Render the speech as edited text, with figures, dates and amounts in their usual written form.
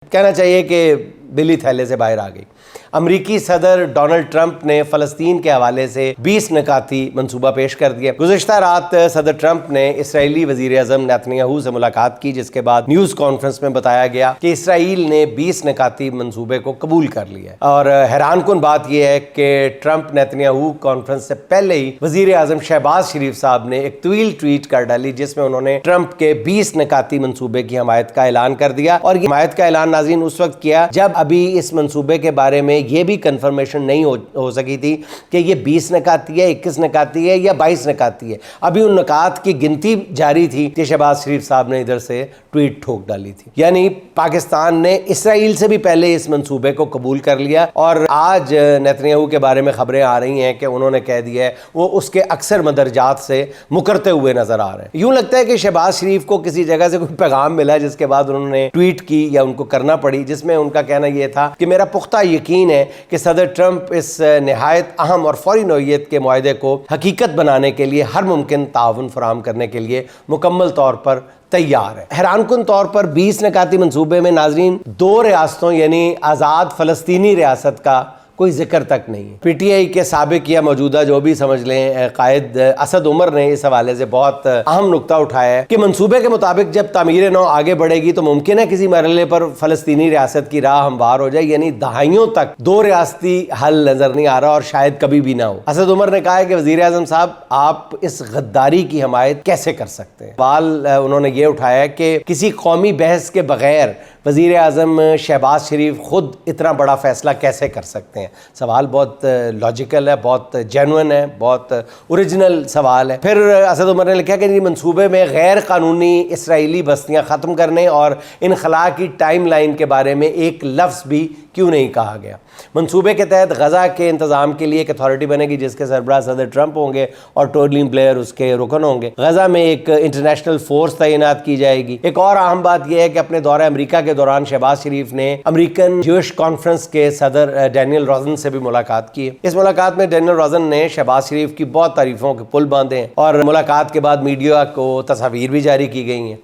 کہنا چاہیے کہ بلی تھیلے سے باہر آ گئی۔ امریکی صدر ڈونلڈ ٹرمپ نے فلسطین کے حوالے سے 20 نکاتی منصوبہ پیش کر دیا۔ گزشتہ رات صدر ٹرمپ نے اسرائیلی وزیر اعظم نیتن یاہو سے ملاقات کی، جس کے بعد نیوز کانفرنس میں بتایا گیا کہ اسرائیل نے 20 نکاتی منصوبے کو قبول کر لیا ہے۔ اور حیران کن بات یہ ہے کہ ٹرمپ نیتن یاہو کانفرنس سے پہلے ہی وزیر اعظم شہباز شریف صاحب نے ایک طویل ٹویٹ کر ڈالی، جس میں انہوں نے ٹرمپ کے 20 نکاتی منصوبے کی حمایت کا اعلان کر دیا۔ اور یہ حمایت کا اعلان ناظرین اس وقت کیا جب ابھی اس منصوبے کے بارے میں یہ بھی کنفرمیشن نہیں ہو سکی تھی کہ یہ 20 نکاتی ہے، 21 نکاتی ہے یا 22 نکاتی ہے۔ ابھی ان نکات کی گنتی جاری تھی کہ شہباز شریف صاحب نے ادھر سے ٹویٹ ٹھوک ڈالی تھی۔ یعنی پاکستان نے اسرائیل سے بھی پہلے اس منصوبے کو قبول کر لیا، اور آج نیتن یاہو کے بارے میں خبریں آ رہی ہیں کہ انہوں نے کہہ دیا ہے وہ اس کے اکثر مندرجات سے مکرتے ہوئے نظر آ رہے ہیں۔ یوں لگتا ہے کہ شہباز شریف کو کسی جگہ سے کوئی پیغام ملا، جس کے بعد انہوں نے ٹویٹ کی یا ان کو کرنا پڑی، جس میں ان کا کہنا یہ تھا کہ میرا پختہ یقین ہے کہ صدر ٹرمپ اس نہایت اہم اور فوری نوعیت کے معاہدے کو حقیقت بنانے کے لیے ہر ممکن تعاون فراہم کرنے کے لیے مکمل طور پر تیار ہے۔ حیران کن طور پر 20 نکاتی منصوبے میں ناظرین 2 ریاستوں یعنی آزاد فلسطینی ریاست کا کوئی ذکر تک نہیں ہے۔ پی ٹی آئی کے سابق یا موجودہ جو بھی سمجھ لیں قائد اسد عمر نے اس حوالے سے بہت اہم نقطہ اٹھایا ہے کہ منصوبے کے مطابق جب تعمیر نو آگے بڑھے گی تو ممکن ہے کسی مرحلے پر فلسطینی ریاست کی راہ ہموار ہو جائے، یعنی دہائیوں تک 2 ریاستی حل نظر نہیں آ رہا اور شاید کبھی بھی نہ ہو۔ اسد عمر نے کہا ہے کہ وزیر اعظم صاحب آپ اس غداری کی حمایت کیسے کر سکتے ہیں؟ سوال انہوں نے یہ اٹھایا کہ کسی قومی بحث کے بغیر وزیر اعظم شہباز شریف خود اتنا بڑا فیصلہ کیسے کر سکتے ہیں؟ سوال بہت لاجیکل ہے، بہت جینوئن ہے، بہت اوریجنل سوال ہے۔ پھر اسد عمر نے لکھا کہ یہ منصوبے میں غیر قانونی اسرائیلی بستیاں ختم کرنے اور انخلاء کی ٹائم لائن کے بارے میں ایک لفظ بھی کیوں نہیں کہا گیا۔ منصوبے کے تحت غزہ کے انتظام کے لیے ایک اتھارٹی بنے گی، جس کے سربراہ صدر ٹرمپ ہوں گے اور ٹونی بلیئر اس کے رکن ہوں گے۔ غزہ میں ایک انٹرنیشنل فورس تعینات کی جائے گی۔ ایک اور اہم بات یہ ہے کہ اپنے دورہ امریکہ کے دوران شہباز شریف نے امریکن جوش کانفرنس کے صدر ڈینیل روزن سے بھی ملاقات کی ہے۔ اس ملاقات میں ڈینیل روزن نے شہباز شریف کی بہت تعریفوں کے پل باندھے ہیں، اور ملاقات کے بعد میڈیا کو تصاویر بھی جاری کی گئی ہیں۔